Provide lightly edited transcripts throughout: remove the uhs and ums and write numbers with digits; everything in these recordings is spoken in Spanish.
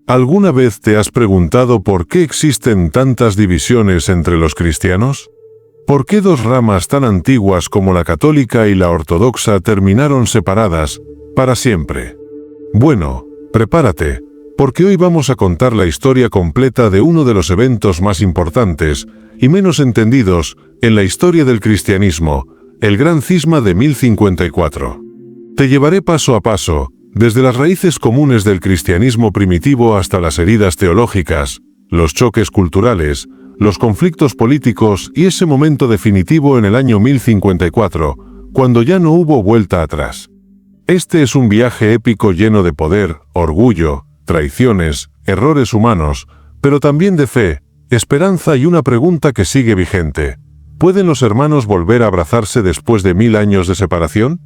¿Alguna vez te has preguntado por qué existen tantas divisiones entre los cristianos? ¿Por qué dos ramas tan antiguas como la católica y la ortodoxa terminaron separadas para siempre? Bueno, prepárate, porque hoy vamos a contar la historia completa de uno de los eventos más importantes y menos entendidos en la historia del cristianismo, el Gran Cisma de 1054. Te llevaré paso a paso, desde las raíces comunes del cristianismo primitivo hasta las heridas teológicas, los choques culturales, los conflictos políticos y ese momento definitivo en el año 1054, cuando ya no hubo vuelta atrás. Este es un viaje épico lleno de poder, orgullo, traiciones, errores humanos, pero también de fe, esperanza y una pregunta que sigue vigente. ¿Pueden los hermanos volver a abrazarse después de 1000 años de separación?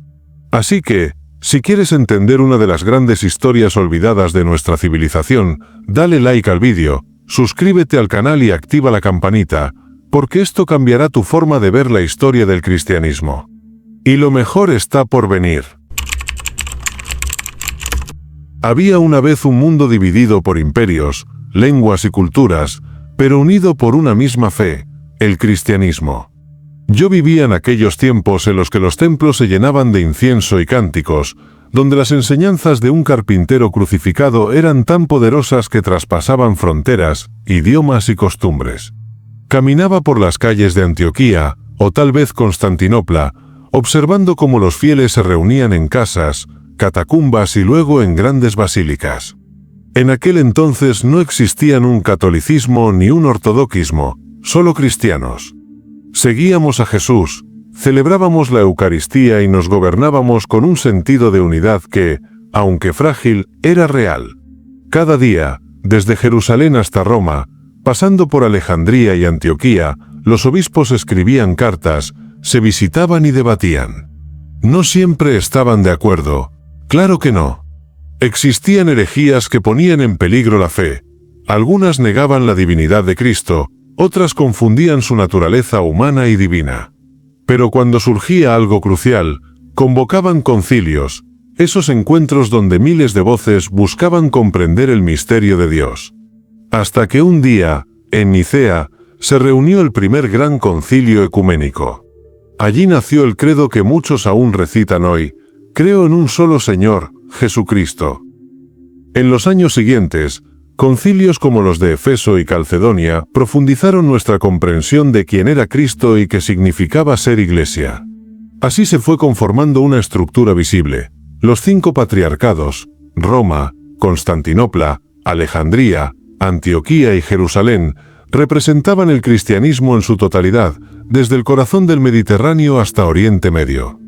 Así que, si quieres entender una de las grandes historias olvidadas de nuestra civilización, dale like al vídeo, suscríbete al canal y activa la campanita, porque esto cambiará tu forma de ver la historia del cristianismo. Y lo mejor está por venir. Había una vez un mundo dividido por imperios, lenguas y culturas, pero unido por una misma fe, el cristianismo. Yo vivía en aquellos tiempos en los que los templos se llenaban de incienso y cánticos, donde las enseñanzas de un carpintero crucificado eran tan poderosas que traspasaban fronteras, idiomas y costumbres. Caminaba por las calles de Antioquía, o tal vez Constantinopla, observando cómo los fieles se reunían en casas, catacumbas y luego en grandes basílicas. En aquel entonces no existían un catolicismo ni un ortodoxismo, solo cristianos. Seguíamos a Jesús, celebrábamos la Eucaristía y nos gobernábamos con un sentido de unidad que, aunque frágil, era real. Cada día, desde Jerusalén hasta Roma, pasando por Alejandría y Antioquía, los obispos escribían cartas, se visitaban y debatían. No siempre estaban de acuerdo, claro que no. Existían herejías que ponían en peligro la fe. Algunas negaban la divinidad de Cristo, otras confundían su naturaleza humana y divina. Pero cuando surgía algo crucial, convocaban concilios, esos encuentros donde miles de voces buscaban comprender el misterio de Dios. Hasta que un día, en Nicea, se reunió el primer gran concilio ecuménico. Allí nació el credo que muchos aún recitan hoy: creo en un solo Señor, Jesucristo. En los años siguientes, concilios como los de Efeso y Calcedonia profundizaron nuestra comprensión de quién era Cristo y qué significaba ser Iglesia. Así se fue conformando una estructura visible. Los 5 patriarcados, Roma, Constantinopla, Alejandría, Antioquía y Jerusalén, representaban el cristianismo en su totalidad, desde el corazón del Mediterráneo hasta Oriente Medio.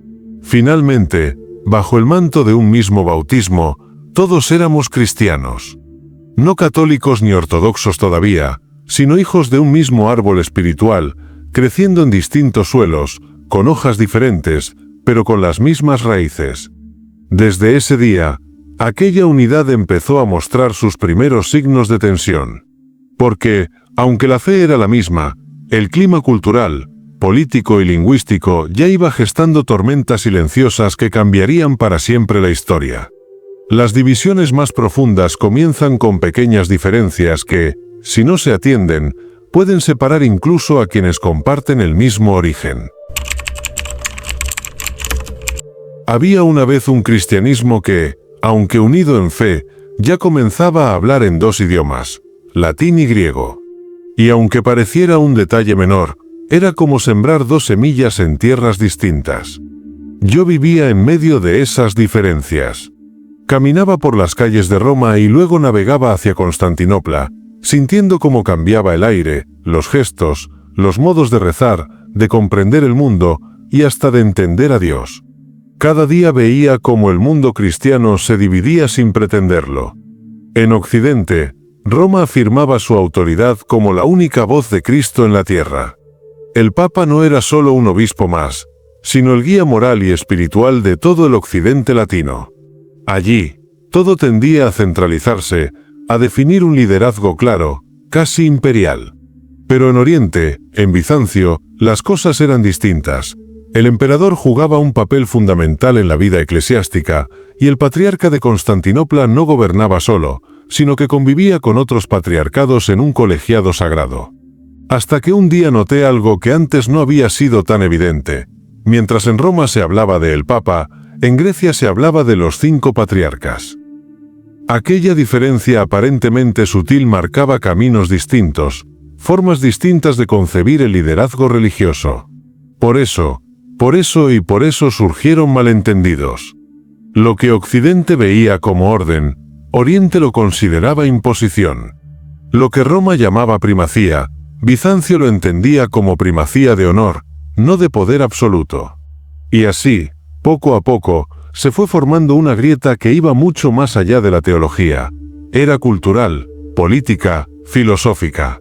Finalmente, bajo el manto de un mismo bautismo, todos éramos cristianos. No católicos ni ortodoxos todavía, sino hijos de un mismo árbol espiritual, creciendo en distintos suelos, con hojas diferentes, pero con las mismas raíces. Desde ese día, aquella unidad empezó a mostrar sus primeros signos de tensión. Porque, aunque la fe era la misma, el clima cultural, político y lingüístico ya iba gestando tormentas silenciosas que cambiarían para siempre la historia. Las divisiones más profundas comienzan con pequeñas diferencias que, si no se atienden, pueden separar incluso a quienes comparten el mismo origen. Había una vez un cristianismo que, aunque unido en fe, ya comenzaba a hablar en 2 idiomas, latín y griego. Y aunque pareciera un detalle menor, era como sembrar 2 semillas en tierras distintas. Yo vivía en medio de esas diferencias. Caminaba por las calles de Roma y luego navegaba hacia Constantinopla, sintiendo cómo cambiaba el aire, los gestos, los modos de rezar, de comprender el mundo y hasta de entender a Dios. Cada día veía cómo el mundo cristiano se dividía sin pretenderlo. En Occidente, Roma afirmaba su autoridad como la única voz de Cristo en la tierra. El Papa no era solo un obispo más, sino el guía moral y espiritual de todo el occidente latino. Allí, todo tendía a centralizarse, a definir un liderazgo claro, casi imperial. Pero en Oriente, en Bizancio, las cosas eran distintas. El emperador jugaba un papel fundamental en la vida eclesiástica, y el patriarca de Constantinopla no gobernaba solo, sino que convivía con otros patriarcados en un colegiado sagrado. Hasta que un día noté algo que antes no había sido tan evidente. Mientras en Roma se hablaba de el Papa, en Grecia se hablaba de los 5 patriarcas. Aquella diferencia aparentemente sutil marcaba caminos distintos, formas distintas de concebir el liderazgo religioso. Por eso surgieron malentendidos. Lo que Occidente veía como orden, Oriente lo consideraba imposición. Lo que Roma llamaba primacía, Bizancio lo entendía como primacía de honor, no de poder absoluto. Y así, poco a poco, se fue formando una grieta que iba mucho más allá de la teología. Era cultural, política, filosófica.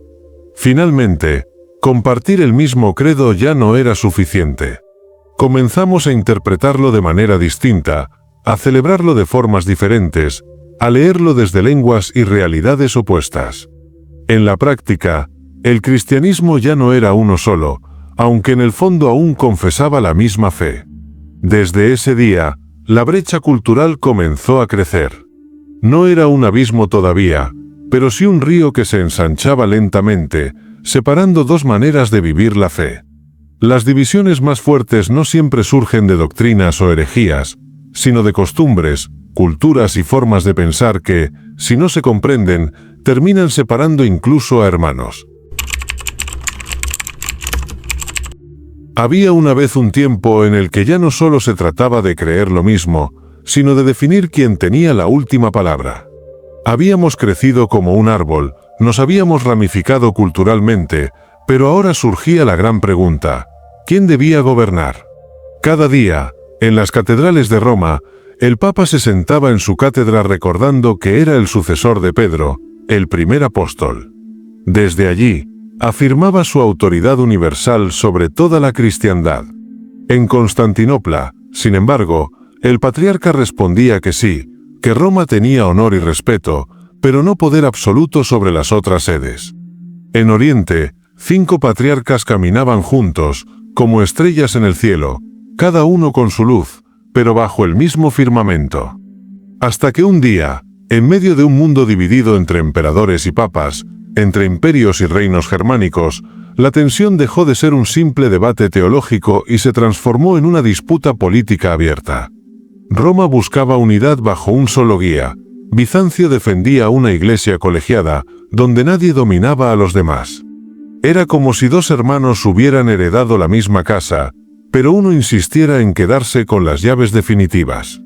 Finalmente, compartir el mismo credo ya no era suficiente. Comenzamos a interpretarlo de manera distinta, a celebrarlo de formas diferentes, a leerlo desde lenguas y realidades opuestas. En la práctica, el cristianismo ya no era uno solo, aunque en el fondo aún confesaba la misma fe. Desde ese día, la brecha cultural comenzó a crecer. No era un abismo todavía, pero sí un río que se ensanchaba lentamente, separando 2 maneras de vivir la fe. Las divisiones más fuertes no siempre surgen de doctrinas o herejías, sino de costumbres, culturas y formas de pensar que, si no se comprenden, terminan separando incluso a hermanos. Había una vez un tiempo en el que ya no solo se trataba de creer lo mismo, sino de definir quién tenía la última palabra. Habíamos crecido como un árbol, nos habíamos ramificado culturalmente, pero ahora surgía la gran pregunta: ¿quién debía gobernar? Cada día, en las catedrales de Roma, el Papa se sentaba en su cátedra recordando que era el sucesor de Pedro, el primer apóstol. Desde allí, afirmaba su autoridad universal sobre toda la cristiandad. En Constantinopla, sin embargo, el patriarca respondía que sí, que Roma tenía honor y respeto, pero no poder absoluto sobre las otras sedes. En Oriente, 5 patriarcas caminaban juntos, como estrellas en el cielo, cada uno con su luz, pero bajo el mismo firmamento. Hasta que un día, en medio de un mundo dividido entre emperadores y papas, entre imperios y reinos germánicos, la tensión dejó de ser un simple debate teológico y se transformó en una disputa política abierta. Roma buscaba unidad bajo un solo guía. Bizancio defendía una iglesia colegiada, donde nadie dominaba a los demás. Era como si 2 hermanos hubieran heredado la misma casa, pero uno insistiera en quedarse con las llaves definitivas.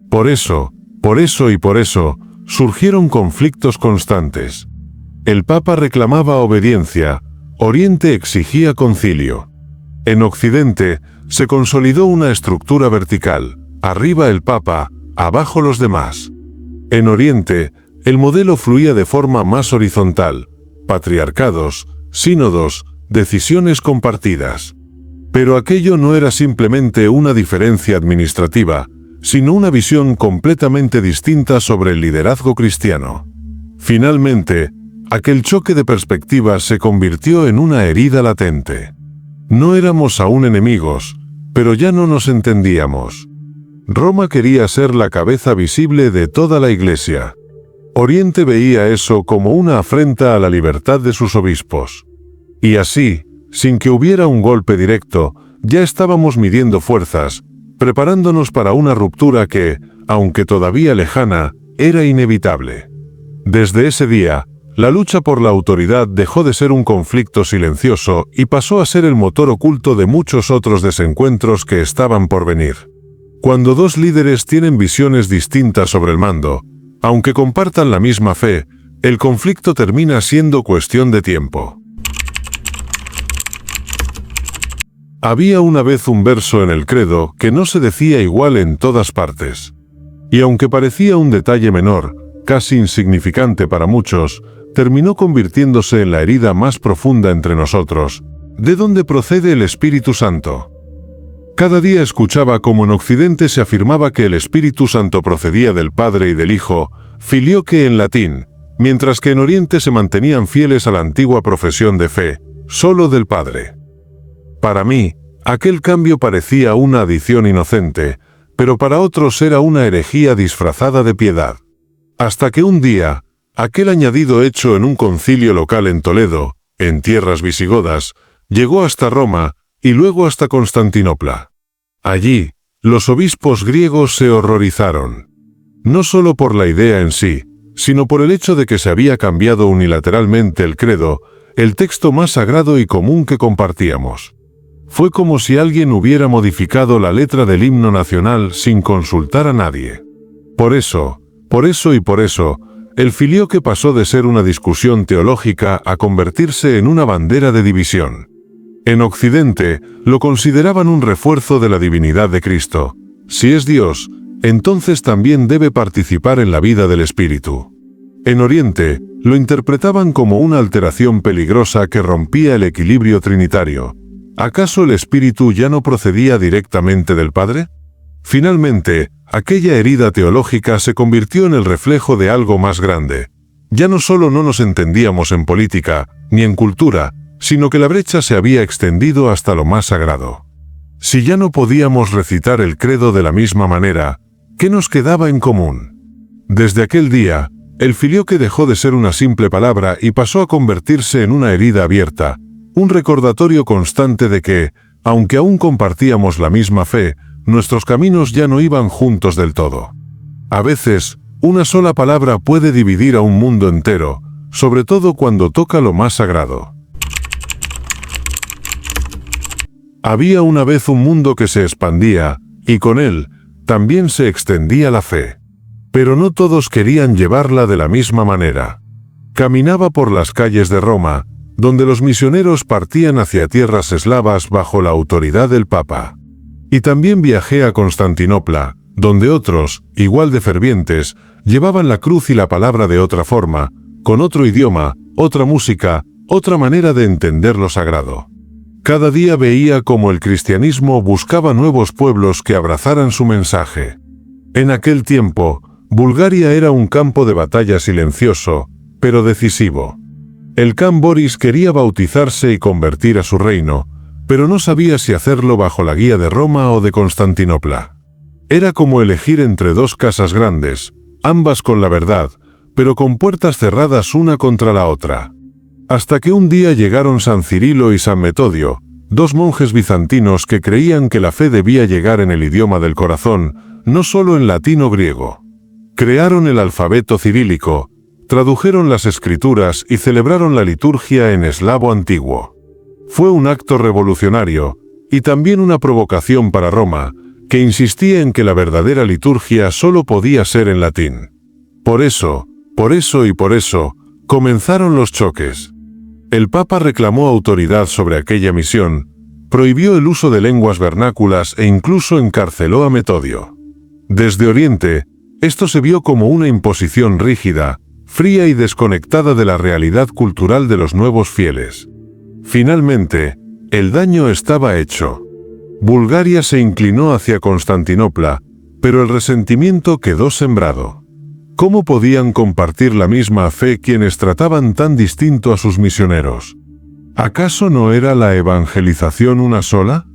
Por eso, surgieron conflictos constantes. El Papa reclamaba obediencia, Oriente exigía concilio. En Occidente, se consolidó una estructura vertical, arriba el Papa, abajo los demás. En Oriente, el modelo fluía de forma más horizontal, patriarcados, sínodos, decisiones compartidas. Pero aquello no era simplemente una diferencia administrativa, sino una visión completamente distinta sobre el liderazgo cristiano. Finalmente, aquel choque de perspectivas se convirtió en una herida latente. No éramos aún enemigos, pero ya no nos entendíamos. Roma quería ser la cabeza visible de toda la Iglesia. Oriente veía eso como una afrenta a la libertad de sus obispos. Y así, sin que hubiera un golpe directo, ya estábamos midiendo fuerzas, preparándonos para una ruptura que, aunque todavía lejana, era inevitable. Desde ese día, la lucha por la autoridad dejó de ser un conflicto silencioso y pasó a ser el motor oculto de muchos otros desencuentros que estaban por venir. Cuando 2 líderes tienen visiones distintas sobre el mando, aunque compartan la misma fe, el conflicto termina siendo cuestión de tiempo. Había una vez un verso en el credo que no se decía igual en todas partes. Y aunque parecía un detalle menor, casi insignificante para muchos, terminó convirtiéndose en la herida más profunda entre nosotros. ¿De dónde procede el Espíritu Santo? Cada día escuchaba cómo en Occidente se afirmaba que el Espíritu Santo procedía del Padre y del Hijo, filioque en latín, mientras que en Oriente se mantenían fieles a la antigua profesión de fe, solo del Padre. Para mí, aquel cambio parecía una adición inocente, pero para otros era una herejía disfrazada de piedad. Hasta que un día, Aquel añadido hecho en un concilio local en Toledo, en tierras visigodas, llegó hasta Roma y luego hasta Constantinopla. Allí, los obispos griegos se horrorizaron. No solo por la idea en sí, sino por el hecho de que se había cambiado unilateralmente el credo, el texto más sagrado y común que compartíamos. Fue como si alguien hubiera modificado la letra del himno nacional sin consultar a nadie. Por eso, el filioque pasó de ser una discusión teológica a convertirse en una bandera de división. En Occidente, lo consideraban un refuerzo de la divinidad de Cristo. Si es Dios, entonces también debe participar en la vida del Espíritu. En Oriente, lo interpretaban como una alteración peligrosa que rompía el equilibrio trinitario. ¿Acaso el Espíritu ya no procedía directamente del Padre? Finalmente, aquella herida teológica se convirtió en el reflejo de algo más grande. Ya no solo no nos entendíamos en política, ni en cultura, sino que la brecha se había extendido hasta lo más sagrado. Si ya no podíamos recitar el credo de la misma manera, ¿qué nos quedaba en común? Desde aquel día, el filioque dejó de ser una simple palabra y pasó a convertirse en una herida abierta, un recordatorio constante de que, aunque aún compartíamos la misma fe, nuestros caminos ya no iban juntos del todo. A veces, una sola palabra puede dividir a un mundo entero, sobre todo cuando toca lo más sagrado. Había una vez un mundo que se expandía, y con él, también se extendía la fe. Pero no todos querían llevarla de la misma manera. Caminaba por las calles de Roma, donde los misioneros partían hacia tierras eslavas bajo la autoridad del Papa. Y también viajé a Constantinopla, donde otros, igual de fervientes, llevaban la cruz y la palabra de otra forma, con otro idioma, otra música, otra manera de entender lo sagrado. Cada día veía cómo el cristianismo buscaba nuevos pueblos que abrazaran su mensaje. En aquel tiempo, Bulgaria era un campo de batalla silencioso, pero decisivo. El Khan Boris quería bautizarse y convertir a su reino, pero no sabía si hacerlo bajo la guía de Roma o de Constantinopla. Era como elegir entre dos casas grandes, ambas con la verdad, pero con puertas cerradas una contra la otra. Hasta que un día llegaron San Cirilo y San Metodio, dos monjes bizantinos que creían que la fe debía llegar en el idioma del corazón, no solo en latín o griego. Crearon el alfabeto cirílico, tradujeron las escrituras y celebraron la liturgia en eslavo antiguo. Fue un acto revolucionario, y también una provocación para Roma, que insistía en que la verdadera liturgia solo podía ser en latín. Por eso, comenzaron los choques. El Papa reclamó autoridad sobre aquella misión, prohibió el uso de lenguas vernáculas e incluso encarceló a Metodio. Desde Oriente, esto se vio como una imposición rígida, fría y desconectada de la realidad cultural de los nuevos fieles. Finalmente, el daño estaba hecho. Bulgaria se inclinó hacia Constantinopla, pero el resentimiento quedó sembrado. ¿Cómo podían compartir la misma fe quienes trataban tan distinto a sus misioneros? ¿Acaso no era la evangelización una sola?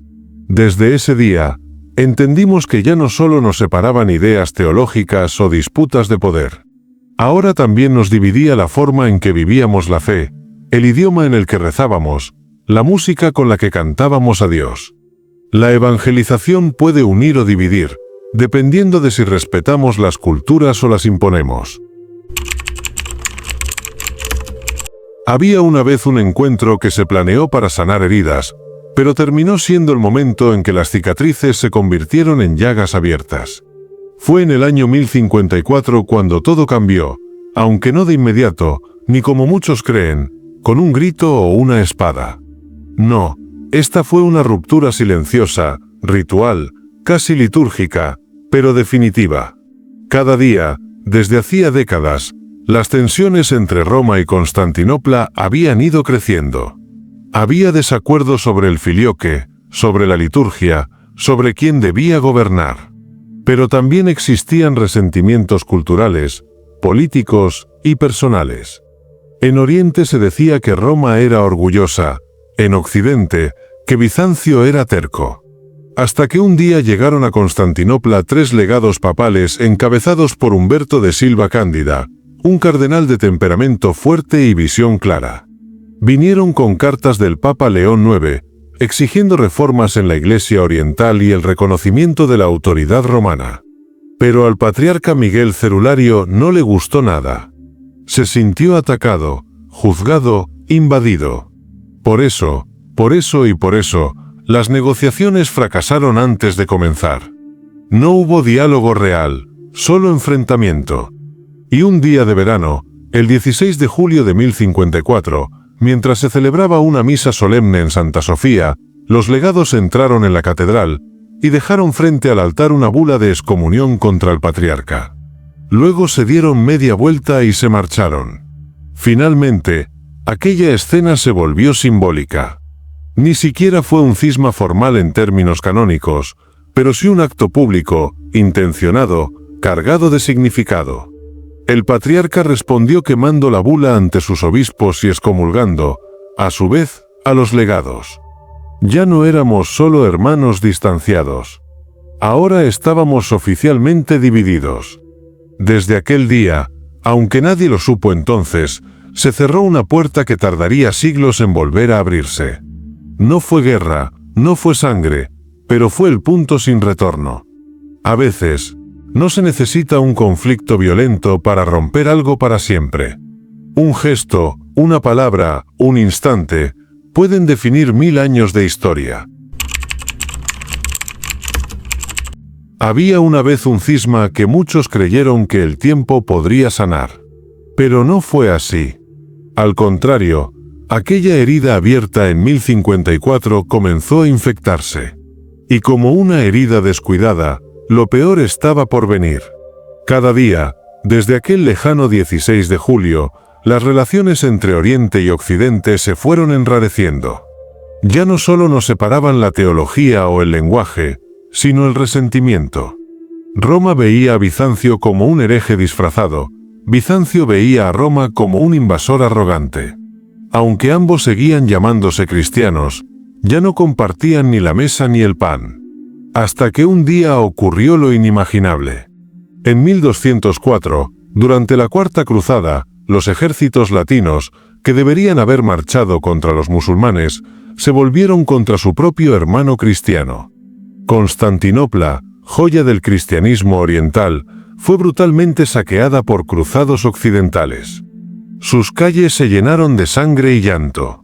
Desde ese día, entendimos que ya no solo nos separaban ideas teológicas o disputas de poder. Ahora también nos dividía la forma en que vivíamos la fe, el idioma en el que rezábamos, la música con la que cantábamos a Dios. La evangelización puede unir o dividir, dependiendo de si respetamos las culturas o las imponemos. Había una vez un encuentro que se planeó para sanar heridas, pero terminó siendo el momento en que las cicatrices se convirtieron en llagas abiertas. Fue en el año 1054 cuando todo cambió, aunque no de inmediato, ni como muchos creen, con un grito o una espada. No, esta fue una ruptura silenciosa, ritual, casi litúrgica, pero definitiva. Cada día, desde hacía décadas, las tensiones entre Roma y Constantinopla habían ido creciendo. Había desacuerdo sobre el filioque, sobre la liturgia, sobre quién debía gobernar. Pero también existían resentimientos culturales, políticos y personales. En Oriente se decía que Roma era orgullosa, en Occidente, que Bizancio era terco. Hasta que un día llegaron a Constantinopla 3 legados papales encabezados por Humberto de Silva Cándida, un cardenal de temperamento fuerte y visión clara. Vinieron con cartas del Papa León IX, exigiendo reformas en la Iglesia Oriental y el reconocimiento de la autoridad romana. Pero al patriarca Miguel Cerulario no le gustó nada. Se sintió atacado, juzgado, invadido. Por eso, las negociaciones fracasaron antes de comenzar. No hubo diálogo real, solo enfrentamiento. Y un día de verano, el 16 de julio de 1054, mientras se celebraba una misa solemne en Santa Sofía, los legados entraron en la catedral y dejaron frente al altar una bula de excomunión contra el patriarca. Luego se dieron media vuelta y se marcharon. Finalmente, aquella escena se volvió simbólica. Ni siquiera fue un cisma formal en términos canónicos, pero sí un acto público, intencionado, cargado de significado. El patriarca respondió quemando la bula ante sus obispos y excomulgando, a su vez, a los legados. Ya no éramos solo hermanos distanciados. Ahora estábamos oficialmente divididos. Desde aquel día, aunque nadie lo supo entonces, se cerró una puerta que tardaría siglos en volver a abrirse. No fue guerra, no fue sangre, pero fue el punto sin retorno. A veces, no se necesita un conflicto violento para romper algo para siempre. Un gesto, una palabra, un instante, pueden definir 1000 años de historia. Había una vez un cisma que muchos creyeron que el tiempo podría sanar. Pero no fue así. Al contrario, aquella herida abierta en 1054 comenzó a infectarse. Y como una herida descuidada, lo peor estaba por venir. Cada día, desde aquel lejano 16 de julio, las relaciones entre Oriente y Occidente se fueron enrareciendo. Ya no solo nos separaban la teología o el lenguaje, sino el resentimiento. Roma veía a Bizancio como un hereje disfrazado, Bizancio veía a Roma como un invasor arrogante. Aunque ambos seguían llamándose cristianos, ya no compartían ni la mesa ni el pan. Hasta que un día ocurrió lo inimaginable. En 1204, durante la Cuarta Cruzada, los ejércitos latinos, que deberían haber marchado contra los musulmanes, se volvieron contra su propio hermano cristiano. Constantinopla, joya del cristianismo oriental, fue brutalmente saqueada por cruzados occidentales. Sus calles se llenaron de sangre y llanto.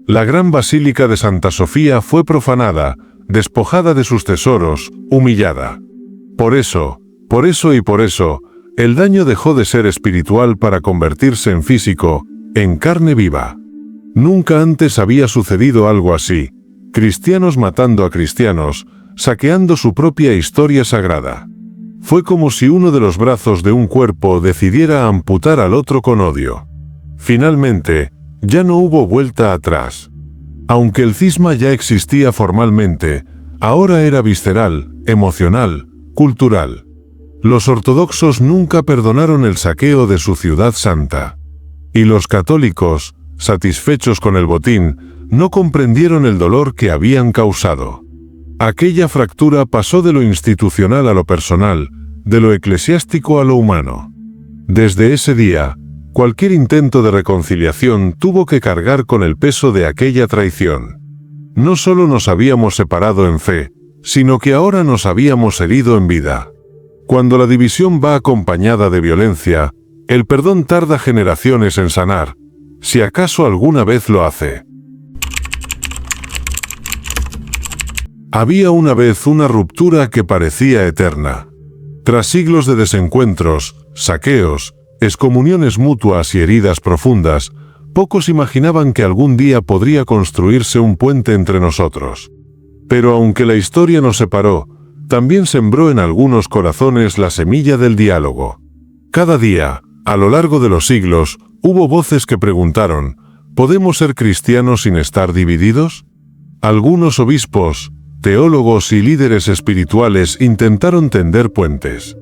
La gran basílica de Santa Sofía fue profanada, despojada de sus tesoros, humillada. Por eso, el daño dejó de ser espiritual para convertirse en físico, en carne viva. Nunca antes había sucedido algo así, cristianos matando a cristianos, saqueando su propia historia sagrada. Fue como si uno de los brazos de un cuerpo decidiera amputar al otro con odio. Finalmente, ya no hubo vuelta atrás. Aunque el cisma ya existía formalmente, ahora era visceral, emocional, cultural. Los ortodoxos nunca perdonaron el saqueo de su ciudad santa. Y los católicos, satisfechos con el botín, no comprendieron el dolor que habían causado. Aquella fractura pasó de lo institucional a lo personal, de lo eclesiástico a lo humano. Desde ese día, cualquier intento de reconciliación tuvo que cargar con el peso de aquella traición. No solo nos habíamos separado en fe, sino que ahora nos habíamos herido en vida. Cuando la división va acompañada de violencia, el perdón tarda generaciones en sanar, si acaso alguna vez lo hace. Había una vez una ruptura que parecía eterna. Tras siglos de desencuentros, saqueos, excomuniones mutuas y heridas profundas, pocos imaginaban que algún día podría construirse un puente entre nosotros. Pero aunque la historia nos separó, también sembró en algunos corazones la semilla del diálogo. Cada día, a lo largo de los siglos, hubo voces que preguntaron, ¿podemos ser cristianos sin estar divididos? Algunos obispos, teólogos y líderes espirituales intentaron tender puentes.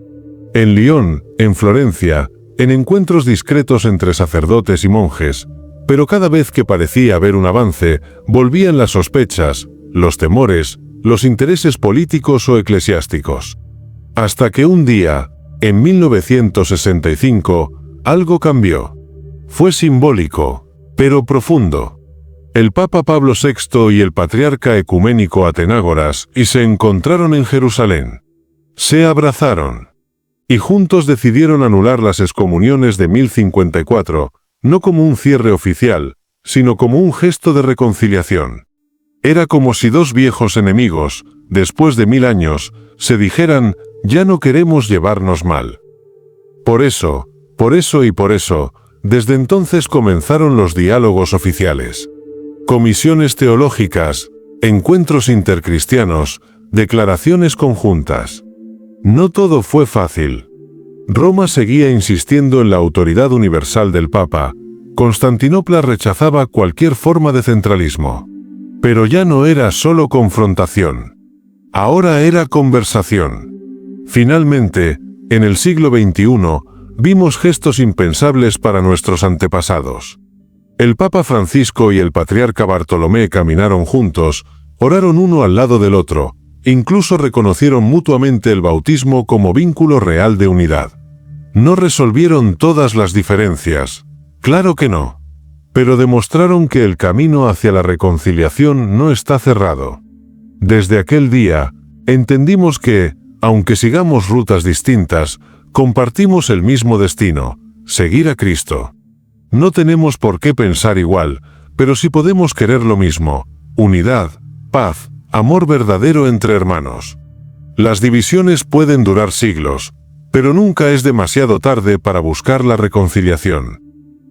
En Lyon, en Florencia, en encuentros discretos entre sacerdotes y monjes, pero cada vez que parecía haber un avance, volvían las sospechas, los temores, los intereses políticos o eclesiásticos. Hasta que un día, en 1965, Algo cambió. Fue simbólico, pero profundo. El Papa Pablo VI y el patriarca ecuménico Atenágoras se encontraron en Jerusalén. Se abrazaron. Y juntos decidieron anular las excomuniones de 1054, no como un cierre oficial, sino como un gesto de reconciliación. Era como si dos viejos enemigos, después de 1000 años, se dijeran, ya no queremos llevarnos mal. Por eso, desde entonces comenzaron los diálogos oficiales. Comisiones teológicas, encuentros intercristianos, declaraciones conjuntas. No todo fue fácil. Roma seguía insistiendo en la autoridad universal del Papa. Constantinopla rechazaba cualquier forma de centralismo. Pero ya no era solo confrontación. Ahora era conversación. Finalmente, en el siglo XXI, vimos gestos impensables para nuestros antepasados. El Papa Francisco y el patriarca Bartolomé caminaron juntos, oraron uno al lado del otro, incluso reconocieron mutuamente el bautismo como vínculo real de unidad. No resolvieron todas las diferencias, claro que no, pero demostraron que el camino hacia la reconciliación no está cerrado. Desde aquel día, entendimos que, aunque sigamos rutas distintas, compartimos el mismo destino, seguir a Cristo. No tenemos por qué pensar igual, pero sí podemos querer lo mismo: unidad, paz, amor verdadero entre hermanos. Las divisiones pueden durar siglos, pero nunca es demasiado tarde para buscar la reconciliación.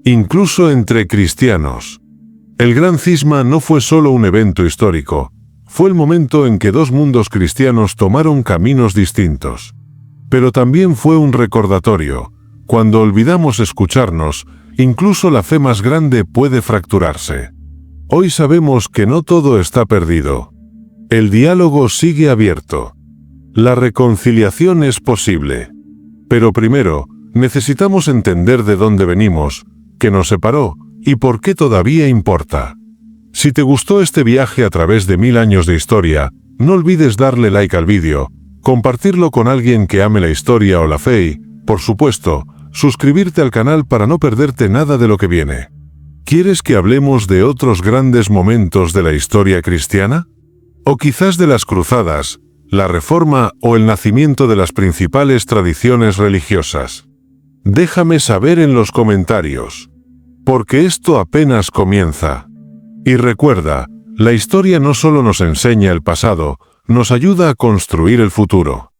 Incluso entre cristianos. El Gran Cisma no fue solo un evento histórico, fue el momento en que dos mundos cristianos tomaron caminos distintos. Pero también fue un recordatorio: cuando olvidamos escucharnos, incluso la fe más grande puede fracturarse. Hoy sabemos que no todo está perdido. El diálogo sigue abierto. La reconciliación es posible. Pero primero, necesitamos entender de dónde venimos, qué nos separó, y por qué todavía importa. Si te gustó este viaje a través de 1000 años de historia, no olvides darle like al vídeo, compartirlo con alguien que ame la historia o la fe y, por supuesto, suscribirte al canal para no perderte nada de lo que viene. ¿Quieres que hablemos de otros grandes momentos de la historia cristiana? O quizás de las cruzadas, la Reforma o el nacimiento de las principales tradiciones religiosas. Déjame saber en los comentarios. Porque esto apenas comienza. Y recuerda, la historia no solo nos enseña el pasado, nos ayuda a construir el futuro.